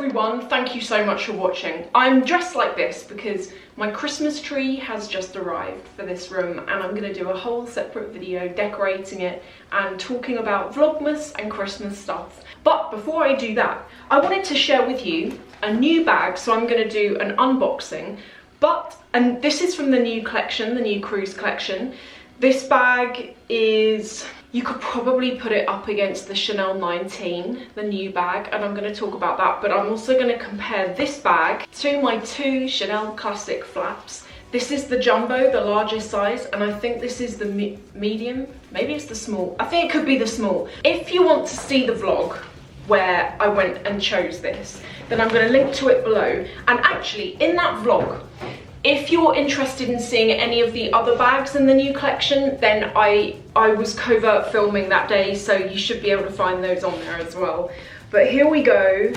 everyone, thank you so much for watching. I'm dressed like this because my Christmas tree has just arrived for this room and I'm going to do a whole separate video decorating it and talking about Vlogmas and Christmas stuff. But before I do that, I wanted to share with you a new bag, so I'm going to do an unboxing. And this is from the new collection, the new cruise collection. This bag is, you could probably put it up against the Chanel 19, the new bag, and I'm going to talk about that, but I'm also going to compare this bag to my two Chanel classic flaps. This is the jumbo, the largest size, and I think this is the medium, maybe it's the small. I think it could be the small. If you want to see the vlog where I went and chose this, then I'm going to link to it below. And actually, in that vlog, if you're interested in seeing any of the other bags in the new collection, then I was covert filming that day, so you should be able to find those on there as well. But here we go.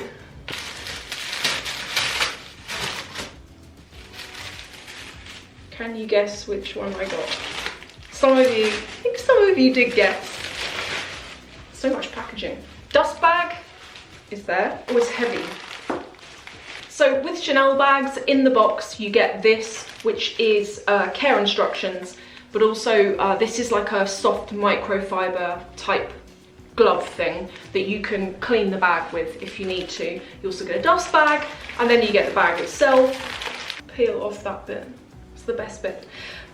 Can you guess which one I got? I think some of you did guess. So much packaging. Dust bag is there. Oh, it's heavy. So with Chanel bags, in the box you get this, which is care instructions, but also this is like a soft microfiber type glove thing that you can clean the bag with if you need to. You also get a dust bag, and then you get the bag itself. Peel off that bit, it's the best bit.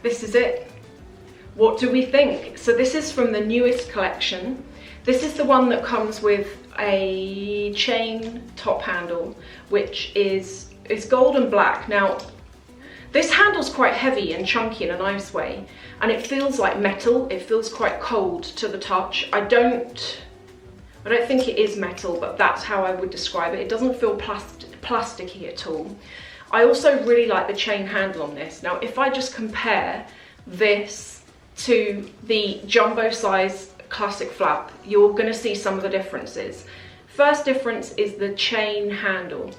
This is it. What do we think? So this is from the newest collection. This is the one that comes with a chain top handle, which is gold and black. Now, this handle's quite heavy and chunky in a nice way, and it feels like metal. It feels quite cold to the touch. I don't think it is metal, but that's how I would describe it. It doesn't feel plasticky at all. I also really like the chain handle on this. Now, if I just compare this to the jumbo size classic flap, you're going to see some of the differences. First difference is the chain handle.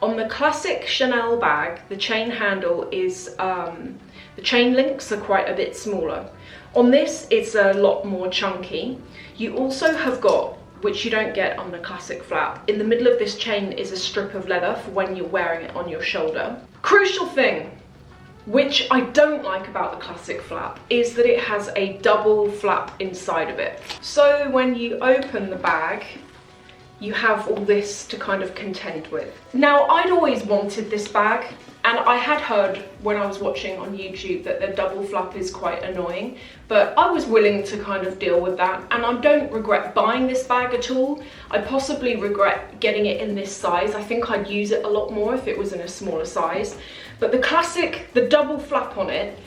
On the classic Chanel bag, the chain handle is, the chain links are quite a bit smaller. On this, it's a lot more chunky. You also have got, which you don't get on the classic flap, in the middle of this chain is a strip of leather for when you're wearing it on your shoulder. Crucial thing, which I don't like about the classic flap, is that it has a double flap inside of it. So when you open the bag, you have all this to kind of contend with. Now, I'd always wanted this bag, and I had heard when I was watching on YouTube that the double flap is quite annoying, but I was willing to kind of deal with that, and I don't regret buying this bag at all. I possibly regret getting it in this size. I think I'd use it a lot more if it was in a smaller size. But the classic, the double flap on it,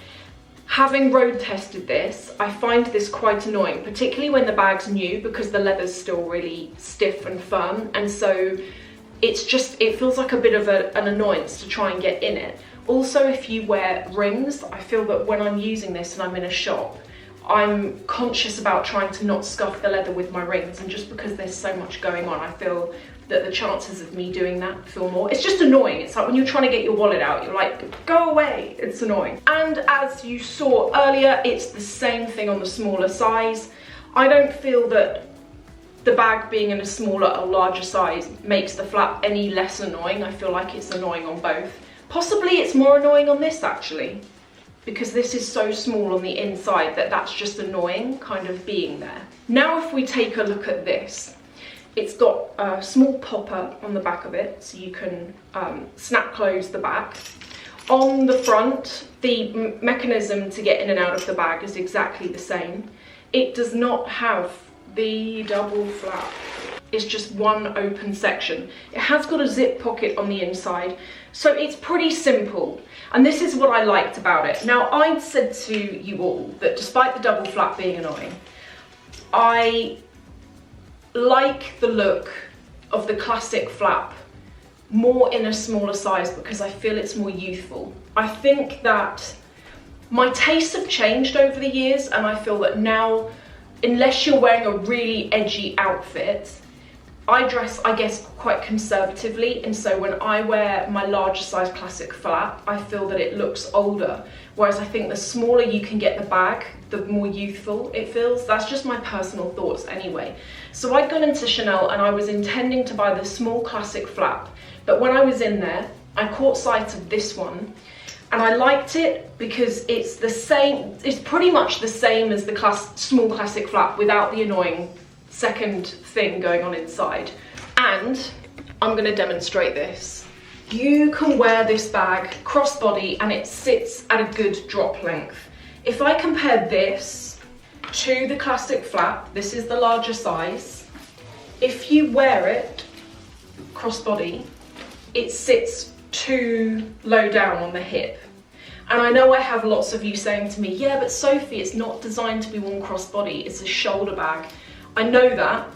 having road tested this, I find this quite annoying, particularly when the bag's new, because the leather's still really stiff and firm, and so it feels like a bit of an annoyance to try and get in it. Also, if you wear rings, I feel that when I'm using this and I'm in a shop, I'm conscious about trying to not scuff the leather with my rings, and just because there's so much going on, I feel that the chances of me doing that feel more. It's just annoying. It's like when you're trying to get your wallet out, you're like, go away, it's annoying. And as you saw earlier, it's the same thing on the smaller size. I don't feel that the bag being in a smaller or larger size makes the flap any less annoying. I feel like it's annoying on both. Possibly it's more annoying on this actually, because this is so small on the inside that that's just annoying kind of being there. Now if we take a look at this, it's got a small popper on the back of it, so you can snap close the back. On the front, the mechanism to get in and out of the bag is exactly the same. It does not have the double flap. It's just one open section. It has got a zip pocket on the inside, so it's pretty simple. And this is what I liked about it. Now, I'd said to you all that despite the double flap being annoying, I like the look of the classic flap more in a smaller size because I feel it's more youthful. I think that my tastes have changed over the years, and I feel that now, unless you're wearing a really edgy outfit, I dress, I guess, quite conservatively, and so when I wear my larger size classic flap, I feel that it looks older, whereas I think the smaller you can get the bag, the more youthful it feels. That's just my personal thoughts anyway. So I'd gone into Chanel and I was intending to buy the small classic flap, but when I was in there, I caught sight of this one and I liked it because it's the same, it's pretty much the same as the small classic flap without the annoying second thing going on inside. And I'm going to demonstrate this. You can wear this bag crossbody and it sits at a good drop length. If I compare this to the classic flap, this is the larger size. If you wear it crossbody, it sits too low down on the hip. And I know I have lots of you saying to me, yeah, but Sophie, it's not designed to be worn crossbody, it's a shoulder bag. I know that,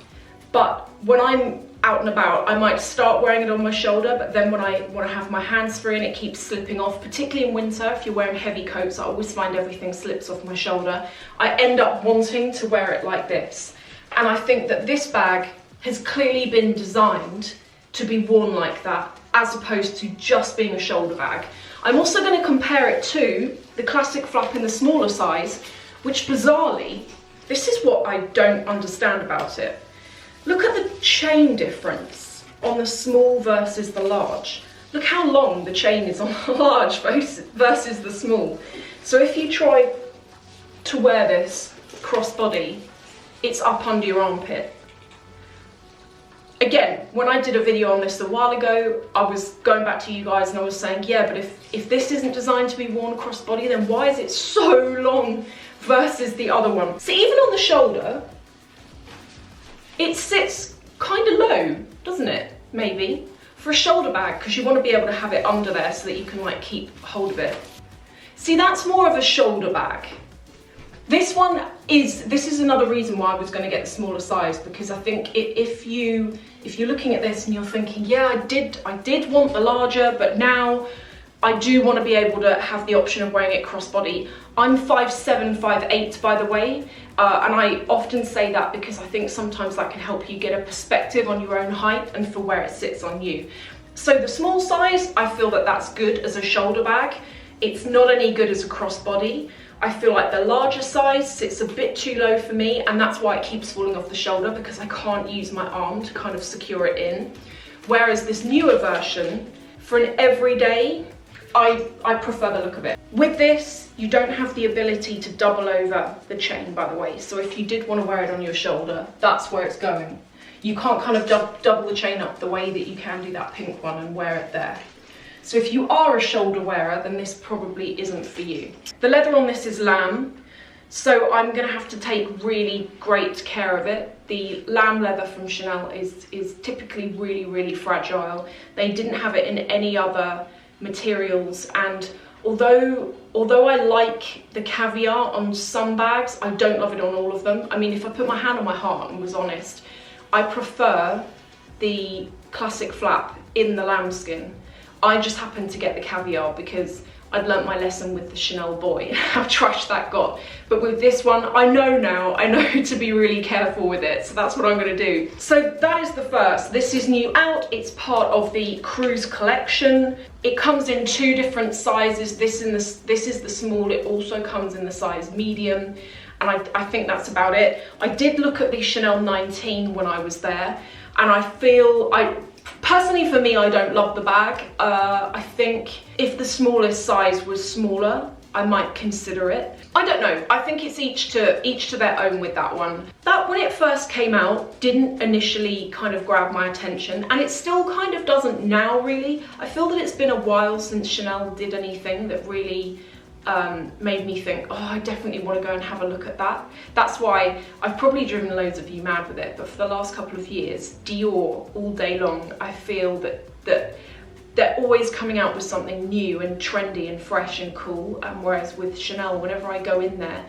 but when I'm out and about, I might start wearing it on my shoulder, but then when I want to have my hands free and it keeps slipping off, particularly in winter, if you're wearing heavy coats, I always find everything slips off my shoulder. I end up wanting to wear it like this. And I think that this bag has clearly been designed to be worn like that, as opposed to just being a shoulder bag. I'm also going to compare it to the classic flap in the smaller size, which bizarrely, this is what I don't understand about it. Look at the chain difference on the small versus the large. Look how long the chain is on the large versus the small. So if you try to wear this crossbody, it's up under your armpit. Again, when I did a video on this a while ago, I was going back to you guys and I was saying, yeah, but if this isn't designed to be worn crossbody, then why is it so long versus the other one? See, even on the shoulder, it sits kind of low, doesn't it? Maybe. For a shoulder bag, because you want to be able to have it under there so that you can like keep hold of it. See, that's more of a shoulder bag. This is another reason why I was going to get the smaller size, because I think if you're looking at this and you're thinking, yeah, I did want the larger, but now I do want to be able to have the option of wearing it crossbody. I'm 5'7", 5'8", by the way, and I often say that because I think sometimes that can help you get a perspective on your own height and for where it sits on you. So the small size, I feel that that's good as a shoulder bag. It's not any good as a crossbody. I feel like the larger size sits a bit too low for me, and that's why it keeps falling off the shoulder, because I can't use my arm to kind of secure it in. Whereas this newer version, for an everyday, I prefer the look of it. With this, you don't have the ability to double over the chain, by the way. So if you did want to wear it on your shoulder, that's where it's going. You can't kind of double the chain up the way that you can do that pink one and wear it there. So if you are a shoulder wearer, then this probably isn't for you. The leather on this is lamb, so I'm gonna have to take really great care of it. The lamb leather from Chanel is typically really, really fragile. They didn't have it in any other materials, and although I like the caviar on some bags, I don't love it on all of them. I mean, if I put my hand on my heart and was honest, I prefer the classic flap in the lambskin. I just happened to get the caviar because I'd learnt my lesson with the Chanel boy, how trash that got. But with this one, I know to be really careful with it, so that's what I'm gonna do. So that is the first. This is new out, it's part of the cruise collection. It comes in two different sizes. This is the small, it also comes in the size medium, and I think that's about it. I did look at the Chanel 19 when I was there, and I feel, personally for me, I don't love the bag. I think if the smallest size was smaller, I might consider it. I don't know, I think it's each to their own with that one. That, when it first came out, didn't initially kind of grab my attention, and it still kind of doesn't now really. I feel that it's been a while since Chanel did anything that really made me think, oh, I definitely want to go and have a look at that. That's why I've probably driven loads of you mad with it, but for the last couple of years, Dior all day long, I feel that they're always coming out with something new and trendy and fresh and cool, whereas with Chanel, whenever I go in there,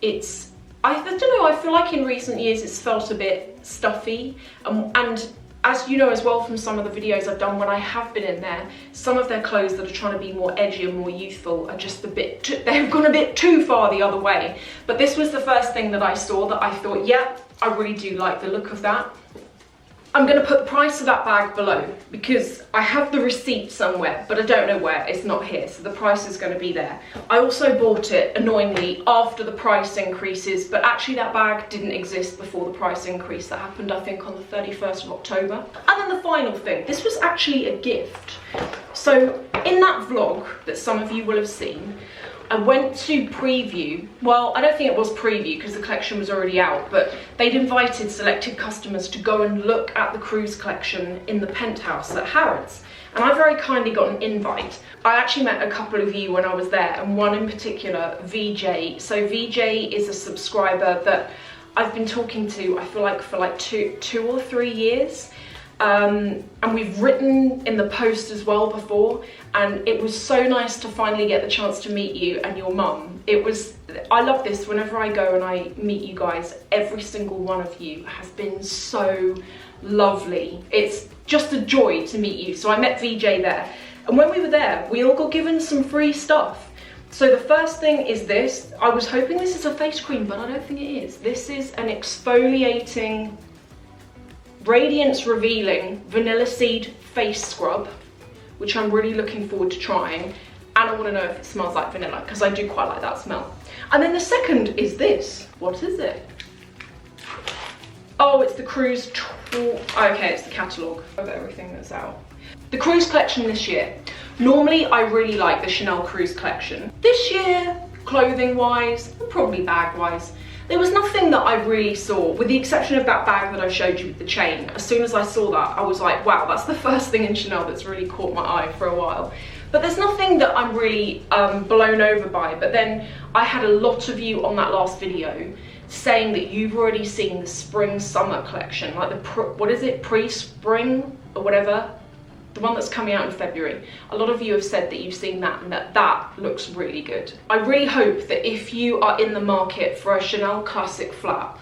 I don't know, I feel like in recent years it's felt a bit stuffy, and as you know as well from some of the videos I've done when I have been in there, some of their clothes that are trying to be more edgy and more youthful are just they've gone a bit too far the other way. But this was the first thing that I saw that I thought, yeah, I really do like the look of that. I'm going to put the price of that bag below because I have the receipt somewhere, but I don't know where. It's not here, so the price is going to be there. I also bought it, annoyingly, after the price increases, but actually that bag didn't exist before the price increase. That happened, I think, on the 31st of October. And then the final thing, this was actually a gift. So in that vlog that some of you will have seen, I went to preview, well, I don't think it was preview because the collection was already out, but they'd invited selected customers to go and look at the cruise collection in the penthouse at Harrods. And I very kindly got an invite. I actually met a couple of you when I was there, and one in particular, VJ. So VJ is a subscriber that I've been talking to, I feel like, for like two or 3 years. And we've written in the post as well before, and it was so nice to finally get the chance to meet you and your mum. I love this. Whenever I go and I meet you guys, every single one of you has been so lovely. It's just a joy to meet you. So I met VJ there, and when we were there, we all got given some free stuff. So the first thing is this. I was hoping this is a face cream, but I don't think it is. This is an exfoliating, radiance revealing vanilla seed face scrub, which I'm really looking forward to trying, and I want to know if it smells like vanilla because I do quite like that smell. And then the second is this. What is it? Oh, it's the cruise okay, it's the catalogue of everything that's out. The cruise collection this year. Normally I really like the Chanel cruise collection. This year, clothing wise, probably bag wise, there was nothing that I really saw, with the exception of that bag that I showed you with the chain. As soon as I saw that, I was like, wow, that's the first thing in Chanel that's really caught my eye for a while. But there's nothing that I'm really blown over by. But then I had a lot of you on that last video saying that you've already seen the spring-summer collection, like what is it, pre-spring or whatever? The one that's coming out in February. A lot of you have said that you've seen that and that looks really good. I really hope that if you are in the market for a Chanel classic flap,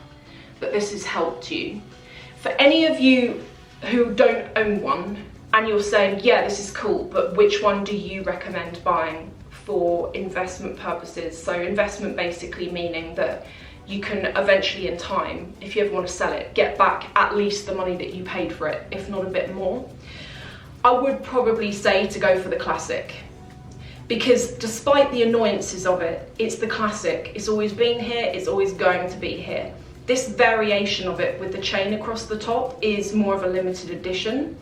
that this has helped you. For any of you who don't own one and you're saying, yeah, this is cool, but which one do you recommend buying for investment purposes? So investment basically meaning that you can eventually in time, if you ever want to sell it, get back at least the money that you paid for it, if not a bit more. I would probably say to go for the classic, because despite the annoyances of it, it's the classic. It's always been here, it's always going to be here. This variation of it with the chain across the top is more of a limited edition.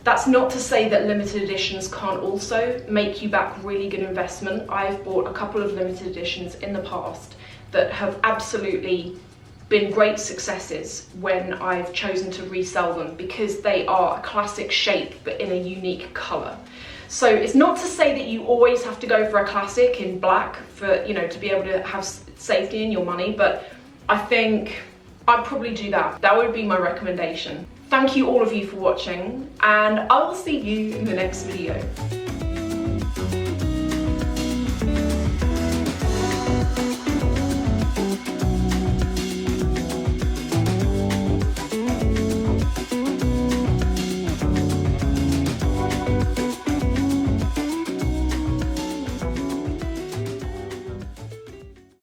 That's not to say that limited editions can't also make you back really good investment. I've bought a couple of limited editions in the past that have absolutely been great successes when I've chosen to resell them, because they are a classic shape but in a unique colour. So it's not to say that you always have to go for a classic in black for, you know, to be able to have safety in your money, but I think I'd probably do that. That would be my recommendation. Thank you all of you for watching, and I will see you in the next video.